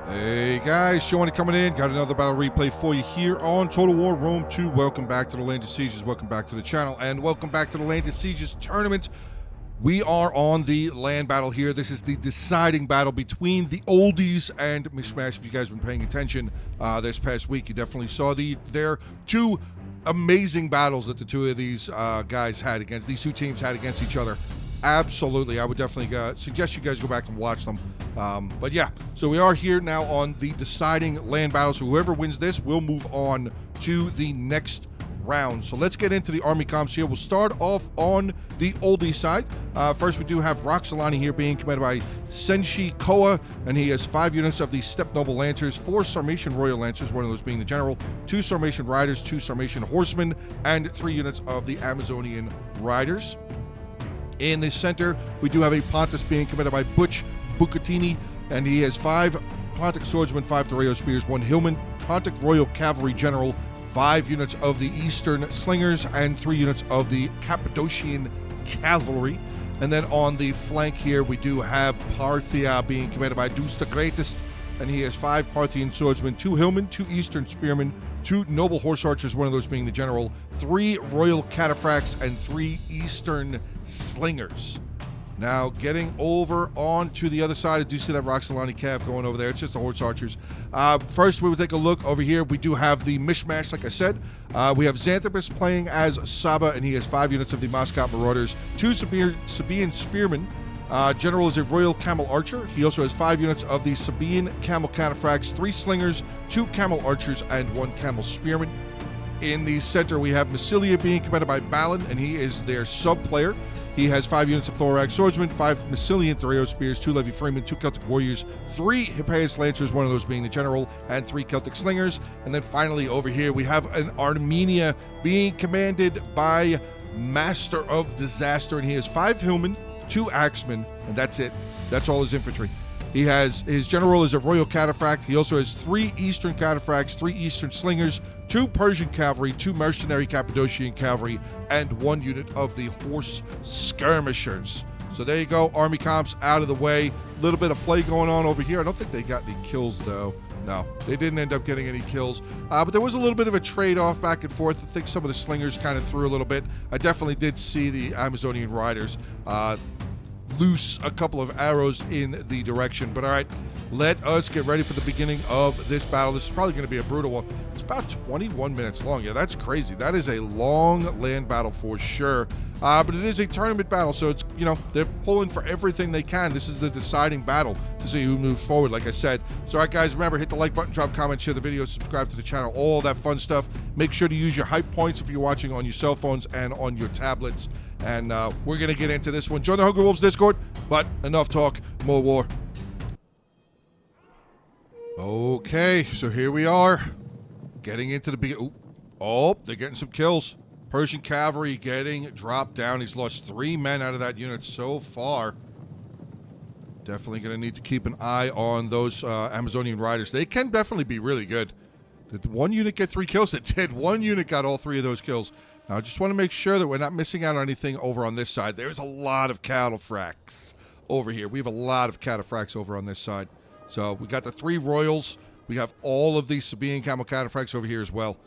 Hey guys, Onit coming in. Got another battle replay for you here on Total War Rome 2. Welcome back to the Land of Sieges. Welcome back to the channel. And welcome back to the Land of Sieges tournament. We are on the land battle here. This is the deciding battle between the oldies and Mishmash. If you guys have been paying attention this past week, you definitely saw their two amazing battles that the two of these guys had against, these two teams had against each other. Absolutely, I would definitely suggest you guys go back and watch them. But yeah, so we are here now on the deciding land battle. So whoever wins this will move on to the next round. So let's get into the army comps here. We'll start off on the oldie side. First, we do have Roxolani here being commanded by Senshi Koa, and he has 5 units of the Steppe Noble Lancers, 4 Sarmatian Royal Lancers, one of those being the General, 2 Sarmatian Riders, 2 Sarmatian Horsemen, and 3 units of the Amazonian Riders. In the center, we do have a Pontus being commanded by Butch Bucatini, and he has 5 Pontic Swordsmen, 5 Thoreo Spears, 1 Hillman, Pontic Royal Cavalry General, 5 units of the Eastern Slingers, and 3 units of the Cappadocian Cavalry. And then on the flank here, we do have Parthia being commanded by Dus the Greatest, and he has 5 Parthian Swordsmen, 2 Hillmen, 2 Eastern Spearmen, 2 Noble Horse Archers, one of those being the General, 3 Royal Cataphracts, and 3 Eastern Slingers. Now, getting over on to the other side, I do see that Roxolani Cav going over there. It's just the Horse Archers. First, we will take a look over here. We do have the Mishmash, like I said. We have Xanthopus playing as Saba, and he has 5 units of the Moscow Marauders, 2 Sabaean Spearmen. General is a Royal Camel Archer. He also has 5 units of the Sabaean Camel Cataphracts, 3 Slingers, 2 Camel Archers, and 1 Camel Spearman. In the center, we have Massilia being commanded by Balin, and he is their sub-player. He has 5 units of Thorax Swordsmen, 5 Massilian Thoreo Spears, 2 Levy Freemen, 2 Celtic Warriors, 3 Hippeus Lancers, one of those being the General, and 3 Celtic Slingers. And then finally, over here, we have an Armenia being commanded by Master of Disaster, and he has 5 Hillmen, 2 Axemen, and that's it. That's all his infantry. He has, his General is a Royal Cataphract. He also has 3 Eastern Cataphracts, 3 Eastern Slingers, 2 Persian Cavalry, 2 Mercenary Cappadocian Cavalry, and 1 unit of the Horse Skirmishers. So there you go, army comps out of the way. A little bit of play going on over here. I don't think they got any kills, though. No, they didn't end up getting any kills. But there was a little bit of a trade-off back and forth. I think some of the Slingers kind of threw a little bit. I definitely did see the Amazonian Riders loose a couple of arrows in the direction. But all right, let us get ready for the beginning of this battle. This is probably going to be a brutal one. It's about 21 minutes long. Yeah, that's crazy. That is a long land battle for sure. But it is a tournament battle, so it's, you know, they're pulling for everything they can. This is the deciding battle to see who moves forward, like I said. So, all right, guys, remember, hit the like button, drop a comment, share the video, subscribe to the channel, all that fun stuff. Make sure to use your hype points if you're watching on your cell phones and on your tablets. And we're going to get into this one. Join the Hungry Wolves Discord, but enough talk, more war. Okay, so here we are, getting into the beginning. Oh, they're getting some kills. Persian Cavalry getting dropped down. He's lost 3 men out of that unit so far. Definitely going to need to keep an eye on those Amazonian Riders. They can definitely be really good. Did one unit get 3 kills? It did. One unit got all 3 of those kills. Now, I just want to make sure that we're not missing out on anything over on this side. There's a lot of cataphracts over here. We have a lot of cataphracts over on this side. So we got the 3 Royals. We have all of these Sabaean Camel Cataphracts over here as well.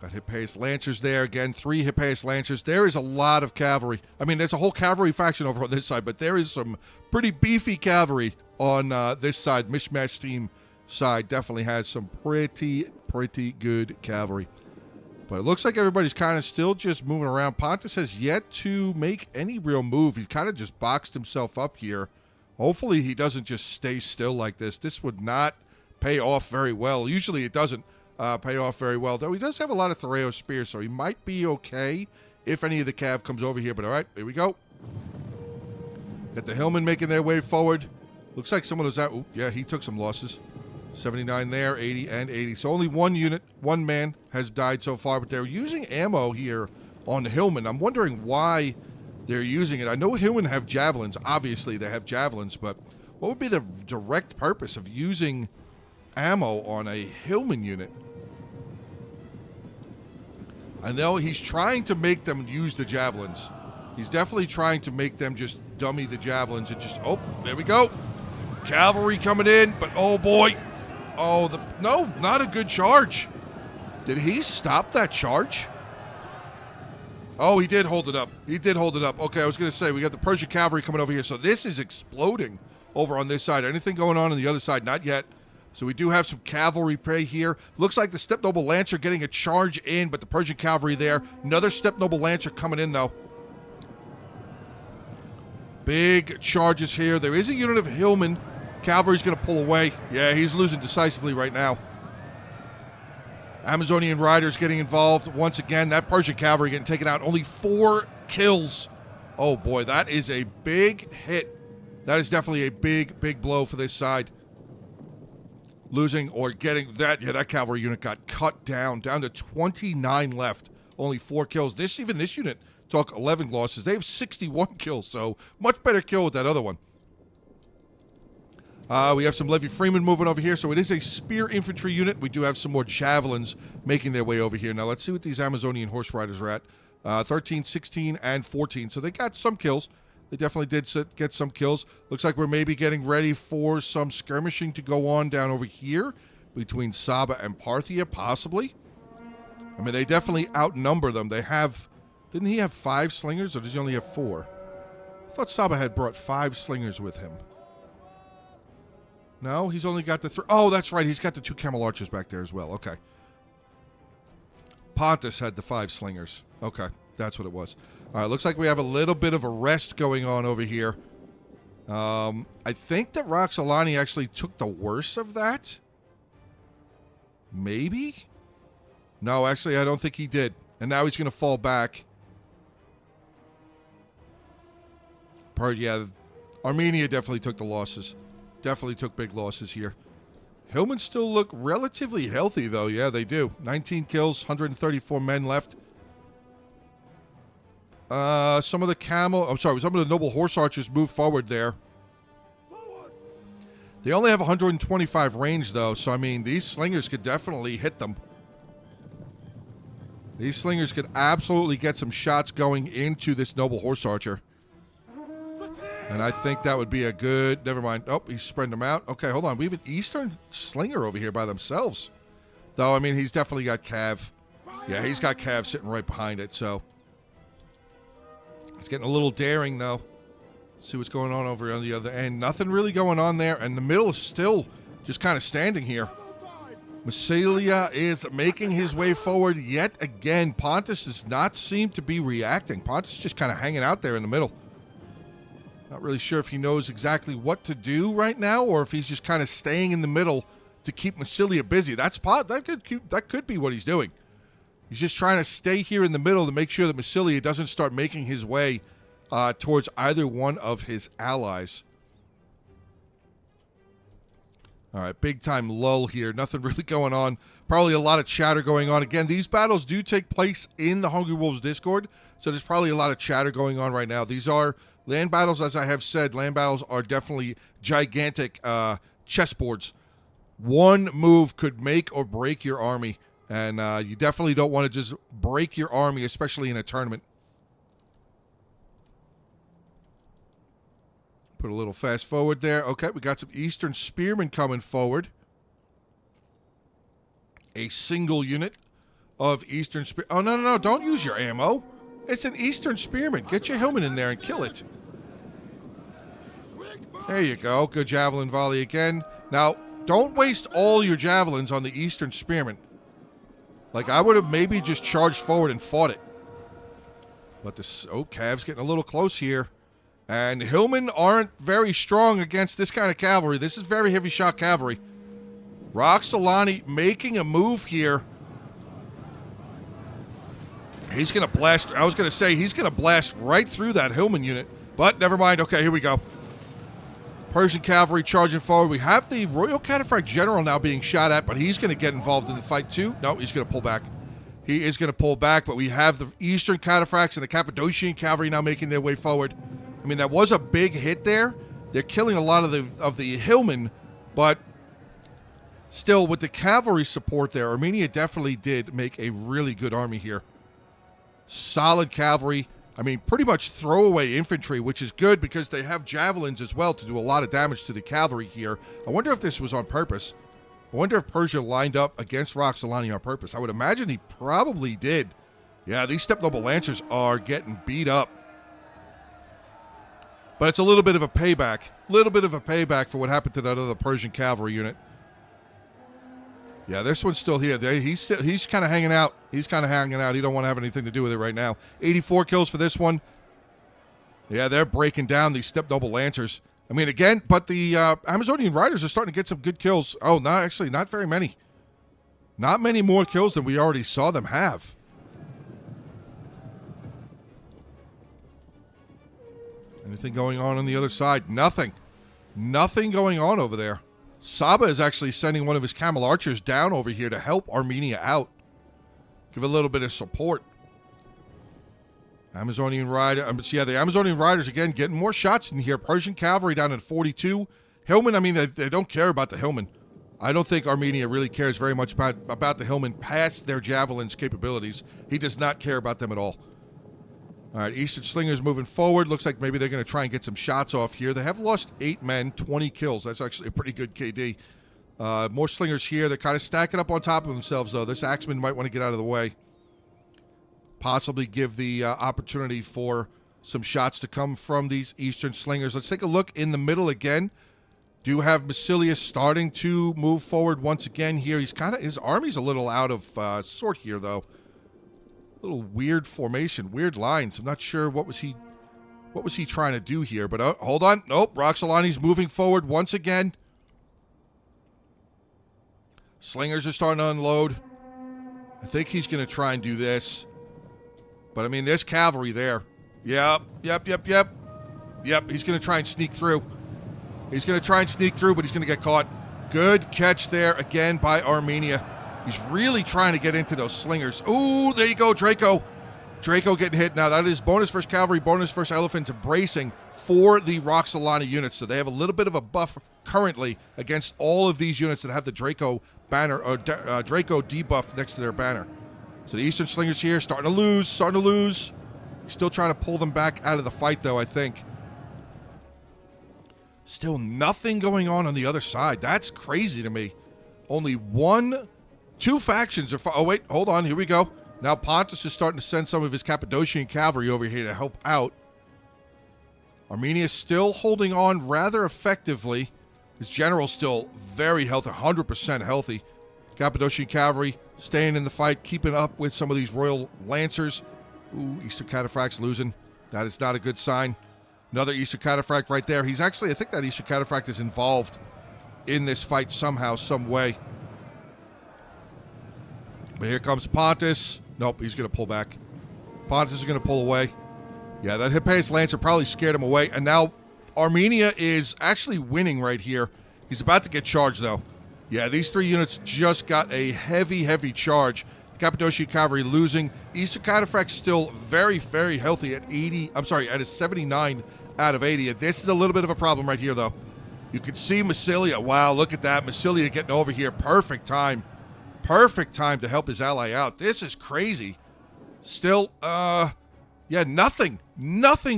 Got Hippeus Lancers there. Again, 3 Hippeus Lancers. There is a lot of cavalry. I mean, there's a whole cavalry faction over on this side, but there is some pretty beefy cavalry on this side. Mishmash team side definitely has some pretty good cavalry. But it looks like everybody's kind of still just moving around. Pontus has yet to make any real move. He kind of just boxed himself up here. Hopefully he doesn't just stay still like this. This would not pay off very well. Usually it doesn't pay off very well, though he does have a lot of Thoreo Spears, so he might be okay if any of the Cav comes over here. But all right, here we go. Got the Hillmen making their way forward. Looks like someone was out. Ooh, yeah, he took some losses. 79 there, 80 and 80. So only 1 unit, 1 man has died so far, but they're using ammo here on the Hillmen. I'm wondering why they're using it. I know Hillmen have javelins. Obviously, they have javelins, but what would be the direct purpose of using ammo on a Hillman unit? I know he's trying to make them use the javelins. He's definitely trying to make them just dummy the javelins and just, oh, there we go. Cavalry coming in, but oh boy. Oh, no, not a good charge. Did he stop that charge? Oh, he did hold it up. He did hold it up. Okay, I was going to say, we got the Persian cavalry coming over here. So this is exploding over on this side. Anything going on the other side? Not yet. So we do have some cavalry prey here. Looks like the Steppe Noble Lancer getting a charge in, but the Persian cavalry there. Another Steppe Noble Lancer coming in, though. Big charges here. There is a unit of Hillman. Cavalry's going to pull away. Yeah, he's losing decisively right now. Amazonian Riders getting involved once again. That Persian cavalry getting taken out. Only 4 kills. Oh, boy, that is a big hit. That is definitely a big, big blow for this side. Losing or getting that. Yeah, that cavalry unit got cut down to 29 left. Only 4 kills. This unit took 11 losses. They have 61 kills, so much better kill with that other one. We have some Levy Freeman moving over here, so it is a spear infantry unit. We do have some more javelins making their way over here. Now, let's see what these Amazonian horse riders are at. 13, 16, and 14. So they got some kills. They definitely did get some kills. Looks like we're maybe getting ready for some skirmishing to go on down over here between Saba and Parthia, possibly. I mean, they definitely outnumber them. They have... Didn't he have 5 slingers, or does he only have 4? I thought Saba had brought 5 slingers with him. No, he's only got the 3. Oh, that's right. He's got the 2 camel archers back there as well. Okay. Pontus had the 5 slingers. Okay, that's what it was. All right, looks like we have a little bit of a rest going on over here. I think that Roxolani actually took the worst of that. Maybe? No, actually, I don't think he did. And now he's going to fall back. Yeah, Armenia definitely took the losses. Definitely took big losses here. Hillmen still look relatively healthy, though. Yeah, they do. 19 kills, 134 men left. Some of the noble horse archers move forward there. They only have 125 range, though, so, I mean, these slingers could definitely hit them. These slingers could absolutely get some shots going into this noble horse archer. And I think that would be a good... Never mind. Oh, he's spreading them out. Okay, hold on. We have an Eastern Slinger over here by themselves. Though, I mean, he's definitely got Cav. Yeah, he's got Cav sitting right behind it, so... It's getting a little daring, though. Let's see what's going on over on the other end. Nothing really going on there, and the middle is still just kind of standing here. Massilia is making his way forward yet again. Pontus does not seem to be reacting. Pontus is just kind of hanging out there in the middle. Not really sure if he knows exactly what to do right now, or if he's just kind of staying in the middle to keep Massilia busy. That could be what he's doing. He's just trying to stay here in the middle to make sure that Massilia doesn't start making his way towards either one of his allies. All right, big time lull here. Nothing really going on. Probably a lot of chatter going on. Again, these battles do take place in the Hungry Wolves Discord, so there's probably a lot of chatter going on right now. These are land battles, as I have said. Land battles are definitely gigantic chessboards. One move could make or break your army, and you definitely don't want to just break your army, especially in a tournament. Put a little fast forward there. Okay, we got some Eastern Spearmen coming forward. A single unit of Eastern Spear. Oh, no. Don't use your ammo. It's an Eastern Spearman. Get your Hillman in there and kill it. There you go. Good javelin volley again. Now, don't waste all your javelins on the Eastern Spearman. Like, I would have maybe just charged forward and fought it. But this... Oh, Cav's getting a little close here. And Hillmen aren't very strong against this kind of cavalry. This is very heavy shot cavalry. Roxolani making a move here. He's going to blast. I was going to say he's going to blast right through that Hillman unit. But never mind. Okay, here we go. Persian cavalry charging forward. We have the Royal Cataphract General now being shot at, but he's going to get involved in the fight too. No, he's going to pull back. He is going to pull back, but we have the Eastern Cataphracts and the Cappadocian cavalry now making their way forward. I mean, that was a big hit there. They're killing a lot of the Hillmen, but still, with the cavalry support there, Armenia definitely did make a really good army here. Solid cavalry. I mean, pretty much throwaway infantry, which is good because they have javelins as well to do a lot of damage to the cavalry here. I wonder if this was on purpose. I wonder if Persia lined up against Roxolani on purpose. I would imagine he probably did. Yeah, these Step Noble Lancers are getting beat up. But it's a little bit of a payback. Little bit of a payback for what happened to that other Persian cavalry unit. Yeah, this one's still here. He's kind of hanging out. He's kind of hanging out. He don't want to have anything to do with it right now. 84 kills for this one. Yeah, they're breaking down these Step Noble Lancers. I mean, again, but the Amazonian Riders are starting to get some good kills. Oh, not very many. Not many more kills than we already saw them have. Anything going on the other side? Nothing. Nothing going on over there. Saba is actually sending one of his camel archers down over here to help Armenia out. Give a little bit of support. Amazonian Rider. Yeah, the Amazonian Riders, again, getting more shots in here. Persian cavalry down at 42. Hillmen, I mean, they don't care about the Hillmen. I don't think Armenia really cares very much about the Hillmen past their javelins capabilities. He does not care about them at all. All right, Eastern Slingers moving forward. Looks like maybe they're going to try and get some shots off here. They have lost 8 men, 20 kills. That's actually a pretty good KD. More Slingers here. They're kind of stacking up on top of themselves, though. This Axeman might want to get out of the way. Possibly give the opportunity for some shots to come from these Eastern Slingers. Let's take a look in the middle again. Do have Massilius starting to move forward once again here. His army's a little out of sort here, though. Little weird formation, weird lines. I'm not sure what was he trying to do here, but hold on. Nope, Roxolani's moving forward once again. Slingers are starting to unload. I think he's going to try and do this. But I mean, there's cavalry there. Yep. He's going to try and sneak through. But he's going to get caught. Good catch there again by Armenia. He's really trying to get into those slingers. Ooh, there you go, Draco. Draco getting hit. Now, that is bonus first cavalry, bonus first elephant bracing for the Roxolani units. So they have a little bit of a buff currently against all of these units that have the Draco banner, or Draco debuff next to their banner. So the Eastern Slingers here starting to lose. Still trying to pull them back out of the fight, though, I think. Still nothing going on the other side. That's crazy to me. Only two factions are... Oh, wait, hold on. Here we go. Now Pontus is starting to send some of his Cappadocian cavalry over here to help out. Armenia is still holding on rather effectively. His general's still very healthy, 100% healthy. Cappadocian cavalry staying in the fight, keeping up with some of these Royal Lancers. Ooh, Eastern Cataphract's losing. That is not a good sign. Another Eastern Cataphract right there. He's actually... I think that Eastern Cataphract is involved in this fight somehow, some way. But here comes Pontus. Nope, he's going to pull back. Pontus is going to pull away. Yeah, that Hippias Lancer probably scared him away. And now Armenia is actually winning right here. He's about to get charged, though. Yeah, these 3 units just got a heavy, heavy charge. Cappadocia Cavalry losing. Eastern Cataphract still very, very healthy at 80. I'm sorry, at a 79 out of 80. And this is a little bit of a problem right here, though. You can see Massilia. Wow, look at that. Massilia getting over here. Perfect time. Perfect time to help his ally out. This is crazy. Still, yeah, nothing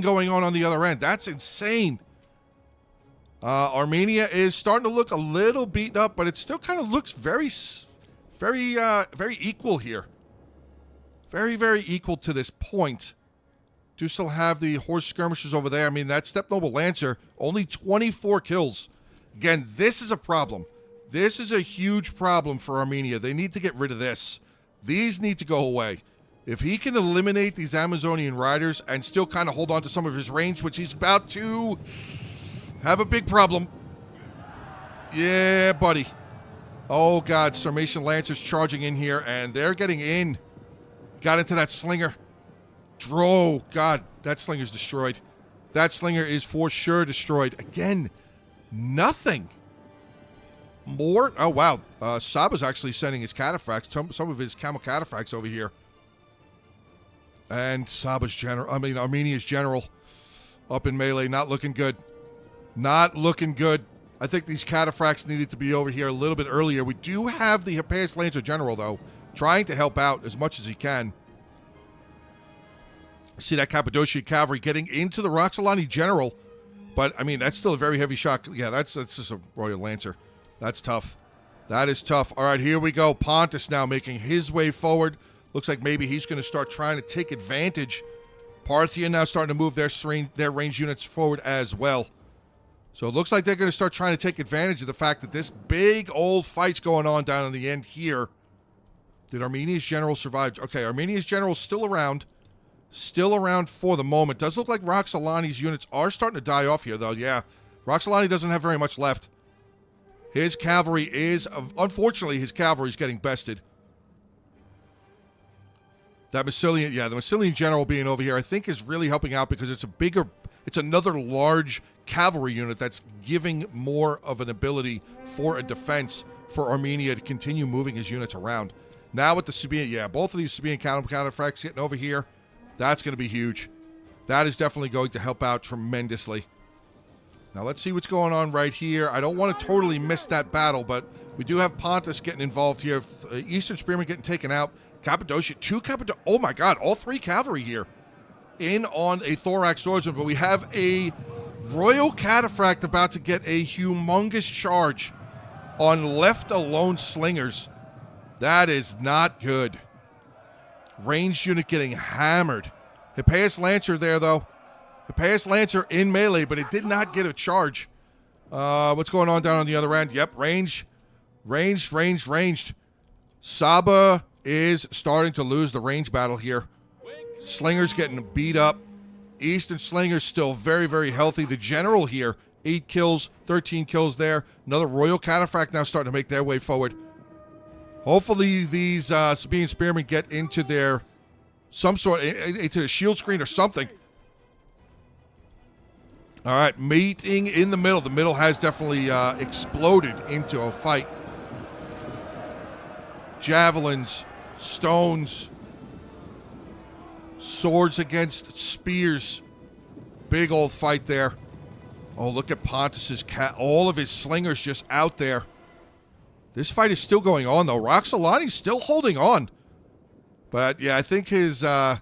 going on the other end. That's insane. Armenia is starting to look a little beaten up, but it still kind of looks very equal here. Very, very equal to this point. Do still have the horse skirmishers over there. I mean, that Step Noble Lancer, only 24 kills. Again, this is a problem. This is a huge problem for Armenia. They need to get rid of this. These need to go away. If he can eliminate these Amazonian riders and still kind of hold on to some of his range, which he's about to have a big problem. Yeah, buddy. Oh, God. Sarmatian Lancers charging in here, and they're getting in. Got into that slinger. God, that slinger's destroyed. That slinger is for sure destroyed. Again, nothing. More? Oh, wow. Saba's actually sending his cataphracts, some of his camel cataphracts over here. And Armenia's general up in melee, not looking good. Not looking good. I think these cataphracts needed to be over here a little bit earlier. We do have the Hippias Lancer general, though, trying to help out as much as he can. See that Cappadocian cavalry getting into the Roxolani general. But, I mean, that's still a very heavy shot. Yeah, that's just a Royal Lancer. That's tough. That is tough. All right, here we go. Pontus now making his way forward. Looks like maybe he's going to start trying to take advantage. Parthian now starting to move their range units forward as well. So it looks like they're going to start trying to take advantage of the fact that this big old fight's going on down in the end here. Did Armenia's general survive? Okay, Armenia's general's still around. Still around for the moment. Does look like Roxolani's units are starting to die off here, though. Yeah, Roxolani doesn't have very much left. His cavalry is, unfortunately, his cavalry is getting bested. That Massilian, yeah, the Massilian general being over here, I think is really helping out because it's another large cavalry unit that's giving more of an ability for a defense for Armenia to continue moving his units around. Now with the Sabaean, yeah, both of these Sabaean counterfacts getting over here. That's going to be huge. That is definitely going to help out tremendously. Now let's see what's going on right here. I don't want to totally miss that battle, but we do have Pontus getting involved here. Eastern Spearmen getting taken out. Cappadocia, oh my god, all 3 cavalry here in on a Thorax Swordsman, but we have a Royal Cataphract about to get a humongous charge on left alone slingers. That is not good. Ranged unit getting hammered. Hippeus Lancer there, though. Hippeus Lancer in melee, but it did not get a charge. What's going on down on the other end? Yep, ranged. Saba is starting to lose the range battle here. Slinger's getting beat up. Eastern Slinger's still very, very healthy. The general here, 8 kills, 13 kills there. Another Royal Cataphract now starting to make their way forward. Hopefully these Sabaean Spearmen get into their, into the shield screen or something. All right, meeting in the middle. The middle has definitely exploded into a fight. Javelins, stones, swords against spears. Big old fight there. Oh, look at Pontus's all of his slingers just out there. This fight is still going on, though. Roxolani's still holding on. But, yeah, I think Roxolani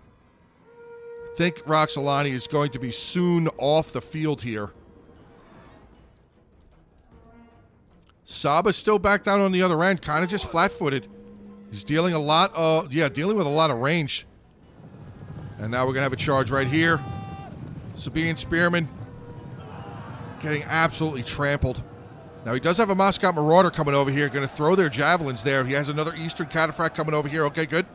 is going to be soon off the field here. Saba's still back down on the other end, kind of just flat-footed. He's dealing with a lot of range. And now we're going to have a charge right here. Sabaean Spearman getting absolutely trampled. Now, he does have a Moscow Marauder coming over here. Going to throw their javelins there. He has another Eastern Cataphract coming over here. Okay, good.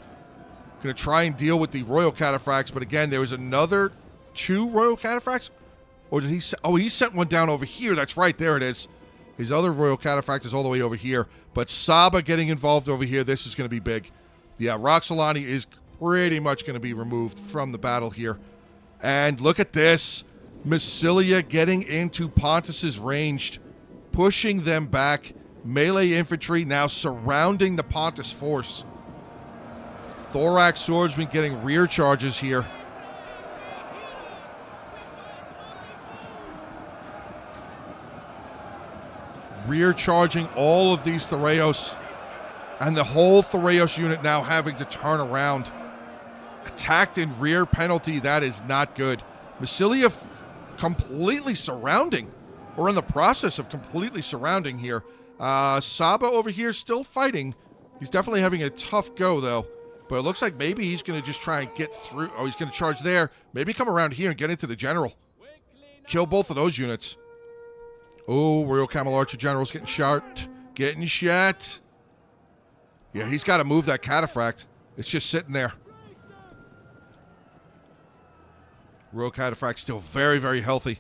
Going to try and deal with the Royal Cataphracts. But again, there was another 2 Royal Cataphracts? Or did he... Oh, he sent one down over here. That's right. There it is. His other Royal Cataphract is all the way over here. But Saba getting involved over here. This is going to be big. Yeah, Roxolani is pretty much going to be removed from the battle here. And look at this. Massilia getting into Pontus's ranged. Pushing them back. Melee infantry now surrounding the Pontus force. Thorax Swordsman getting rear charges here. Rear charging all of these Thoreos. And the whole Thoreos unit now having to turn around. Attacked in rear penalty. That is not good. Massilia completely surrounding. We're in the process of completely surrounding here. Saba over here still fighting. He's definitely having a tough go, though. But it looks like maybe he's going to just try and get through. Oh, he's going to charge there. Maybe come around here and get into the general. Kill both of those units. Oh, Royal Camel Archer General's getting shot. Getting shot. Yeah, he's got to move that Cataphract. It's just sitting there. Royal Cataphract still very, very healthy.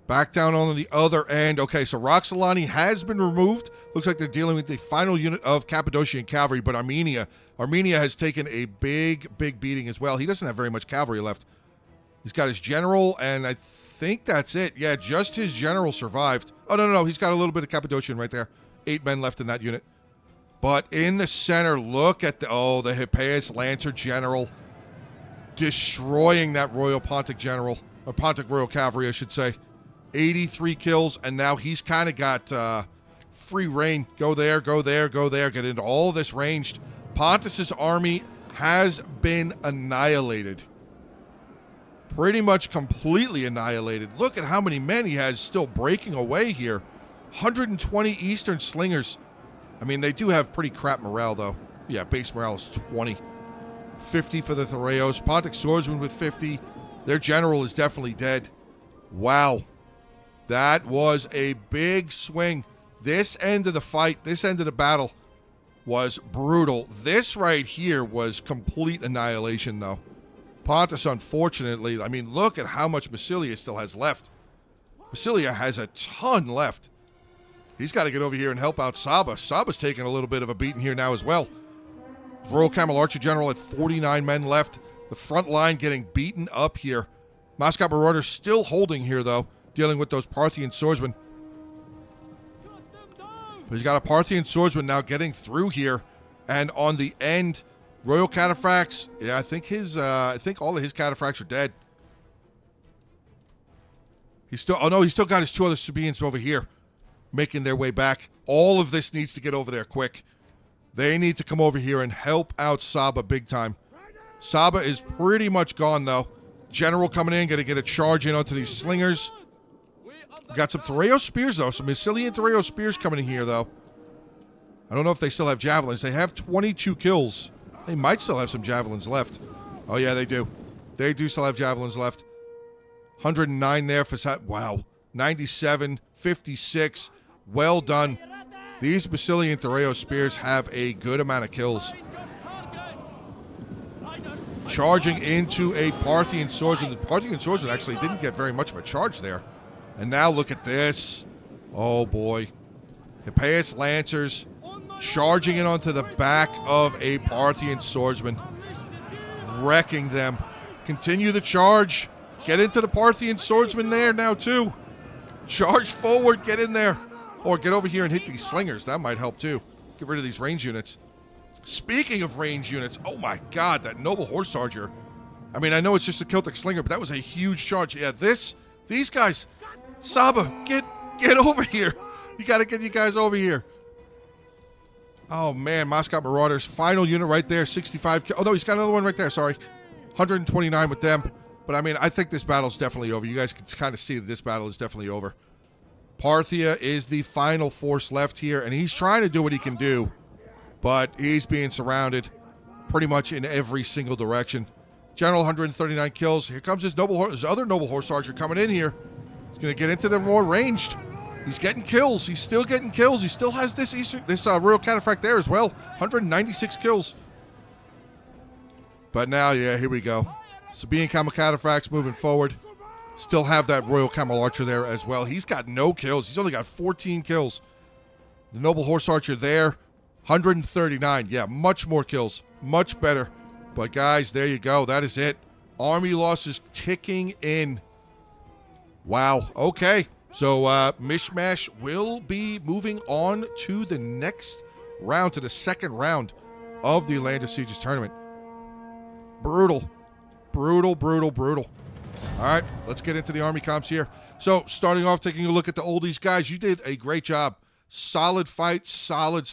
Back down on the other end. Okay, so Roxolani has been removed. Looks like they're dealing with the final unit of Cappadocian cavalry, but Armenia has taken a big, big beating as well. He doesn't have very much cavalry left. He's got his general, and I think that's it. Yeah, just his general survived. Oh, no. He's got a little bit of Cappadocian right there. 8 men left in that unit. But in the center, look at the Hippeus Lancer general destroying that Royal Pontic general, or Pontic Royal Cavalry, I should say. 83 kills, and now he's kind of got free reign. Go there, get into all this ranged. Pontus's army has been annihilated. pretty much completely annihilated. Look at how many men he has still breaking away here. 120 Eastern Slingers. I mean, they do have pretty crap morale, though. Yeah, base morale is 20. 50 for the Thoreos. Pontic Swordsman with 50. Their general is definitely dead. Wow. That was a big swing. This end of the fight, this end of the battle was brutal. This right here was complete annihilation, though. Pontus, unfortunately, I mean, look at how much Massilia still has left. Massilia has a ton left. He's got to get over here and help out Saba. Saba's taking a little bit of a beating here now as well. Royal Camel Archer General at 49 men left. The front line getting beaten up here. Mascot Marauder still holding here, though, dealing with those Parthian swordsmen. But he's got a Parthian swordsman now getting through here. And on the end, Royal Cataphracts, yeah, I think all of his Cataphracts are dead. He's still got his two other Sabians over here, making their way back. All of this needs to get over there quick. They need to come over here and help out Saba big time. Saba is pretty much gone, though. General coming in, going to get a charge in onto these slingers. Got some Thoreo spears, though. Some Massilian Thoreo spears coming in here, though. I don't know if they still have javelins. They have 22 kills. They might still have some javelins left. Oh, yeah, they do. They do still have javelins left. 109 there for... Wow. 97, 56. Well done. These Massilian Thoreo spears have a good amount of kills. Charging into a Parthian swordsman. The Parthian swordsman actually didn't get very much of a charge there. And now look at this. Oh, boy. Hippeus Lancers charging in onto the back of a Parthian swordsman. Wrecking them. Continue the charge. Get into the Parthian swordsman there now, too. Charge forward. Get in there. Or get over here and hit these slingers. That might help, too. Get rid of these range units. Speaking of range units, oh, my God, that Noble Horse Charger. I mean, I know it's just a Celtic Slinger, but that was a huge charge. Yeah, these guys... Saba, get over here. You got to get you guys over here. Oh, man. Mascot Marauders. Final unit right there. 65. Oh, no, he's got another one right there. Sorry. 129 with them. But, I mean, I think this battle's definitely over. You guys can kind of see that this battle is definitely over. Parthia is the final force left here, and he's trying to do what he can do. But he's being surrounded pretty much in every single direction. General, 139 kills. Here comes his other Noble Horse Archer coming in here. He's going to get into the more ranged. He's getting kills. He's still getting kills. He still has this Royal Cataphract there as well. 196 kills. But now, yeah, here we go. Sabian Camel Cataphracts moving forward. Still have that Royal Camel Archer there as well. He's got no kills. He's only got 14 kills. The Noble Horse Archer there, 139. Yeah, much more kills. Much better. But, guys, there you go. That is it. Army losses ticking in. Wow. Okay. So, Mishmash will be moving on to the next round, to the second round of the Land of Sieges tournament. Brutal. Brutal, brutal, brutal. All right, let's get into the Army comps here. So, starting off, taking a look at the oldies. Guys, you did a great job. Solid fight, solid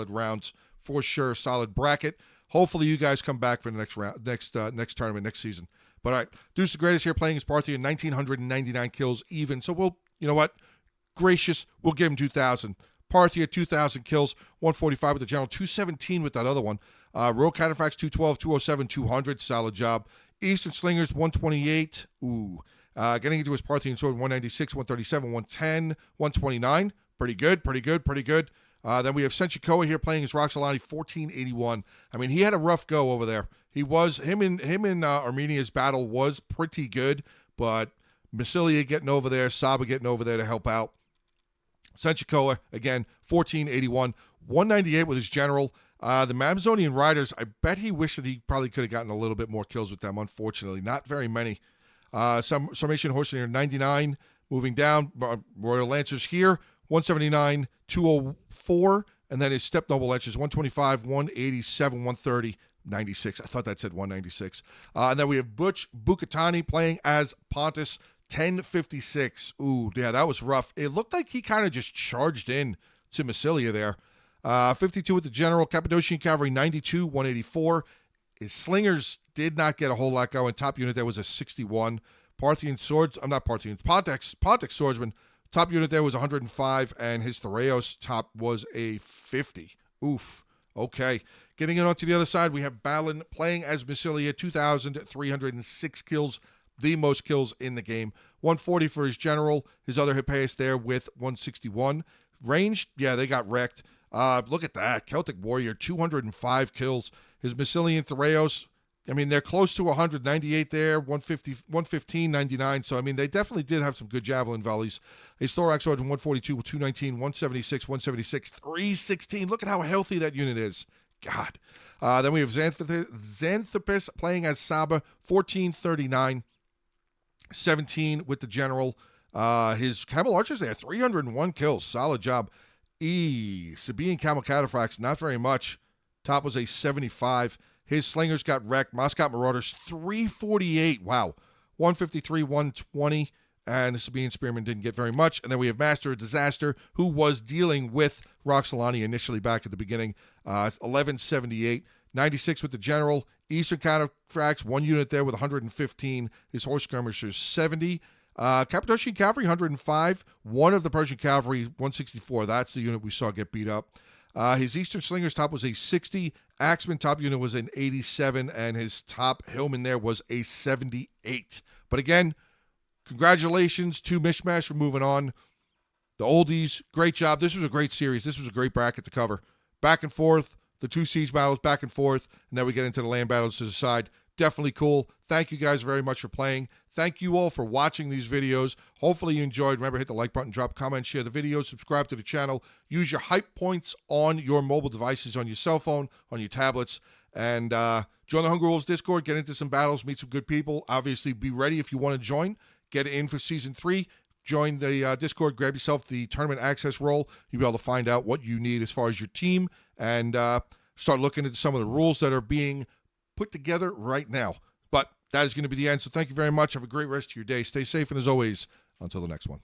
rounds for sure. Solid bracket. Hopefully, you guys come back for the next round, next tournament, next season. But all right, Deuce the Greatest here playing his Parthian, 1,999 kills even. So we'll, you know what? Gracious, we'll give him 2,000. Parthia, 2,000 kills, 145 with the General, 217 with that other one. Royal Cataphracts, 212, 207, 200. Solid job. Eastern Slingers, 128. Ooh. Getting into his Parthian Sword, 196, 137, 110, 129. Pretty good. Then we have Senchikoa here playing his Roxolani, 1481. I mean, he had a rough go over there. Him in Armenia's battle was pretty good, but Massilia getting over there, Saba getting over there to help out. Senchikoa, again, 1481, 198 with his General. The Mamzonian Riders, I bet he wished that he probably could have gotten a little bit more kills with them, unfortunately. Not very many. Some Sarmatian Horsemen here, 99, moving down. Royal Lancers here, 179, 204, and then his Step Noble Lancers, 125, 187, 130, 96. I thought that said 196. And then we have Butch Bukatani playing as Pontus, 1056. Ooh, yeah, that was rough. It looked like he kind of just charged in to Massilia there. 52 with the General. Cappadocian Cavalry, 92, 184. His slingers did not get a whole lot going. Top unit there was a 61. Parthian swords, I'm not Parthian, Pontic swordsman. Top unit there was 105, and his Thureos top was a 50. Oof. Okay. Getting it onto the other side, we have Balin playing as Massilia, 2,306 kills, the most kills in the game. 140 for his general. His other Hippeus there with 161. Ranged, yeah, they got wrecked. Look at that. Celtic Warrior, 205 kills. His Massilian Thureos, I mean, they're close to 198 there, 150, 115, 99. So, I mean, they definitely did have some good javelin volleys. His Thorax Sword, 142 with 219, 176, 176, 316. Look at how healthy that unit is. God. Then we have Xanthopus playing as Saba, 1439, 17 with the general. His Camel Archers there, 301 kills. Solid job. Sabian Camel Cataphracts, not very much. Top was a 75. His Slingers got wrecked. Moscow Marauders, 348. Wow. 153, 120. And the Sabian Spearman didn't get very much. And then we have Master of Disaster, who was dealing with Roxolani initially back at the beginning. 1178. 96 with the General. Eastern Cataphracts, one unit there with 115. His Horse Skirmishers, 70. Cappadocian Cavalry, 105. One of the Persian Cavalry, 164. That's the unit we saw get beat up. His Eastern Slingers top was a 60. Axeman top unit was an 87. And his top Hillman there was a 78. But again, congratulations to Mishmash for moving on. The oldies, great job. This was a great series. This was a great bracket to cover. Back and forth, the two siege battles back and forth, and then we get into the land battles to the side. Definitely cool. Thank you guys very much for playing. Thank you all for watching these videos. Hopefully you enjoyed. Remember, hit the like button, drop a comment, share the video, subscribe to the channel. Use your hype points on your mobile devices, on your cell phone, on your tablets, and join the Hunger Rules Discord. Get into some battles, meet some good people. Obviously, be ready if you want to join. Get in for Season 3. Join the Discord. Grab yourself the tournament access role. You'll be able to find out what you need as far as your team and start looking at some of the rules that are being put together right now. But that is going to be the end. So thank you very much. Have a great rest of your day. Stay safe. And as always, until the next one.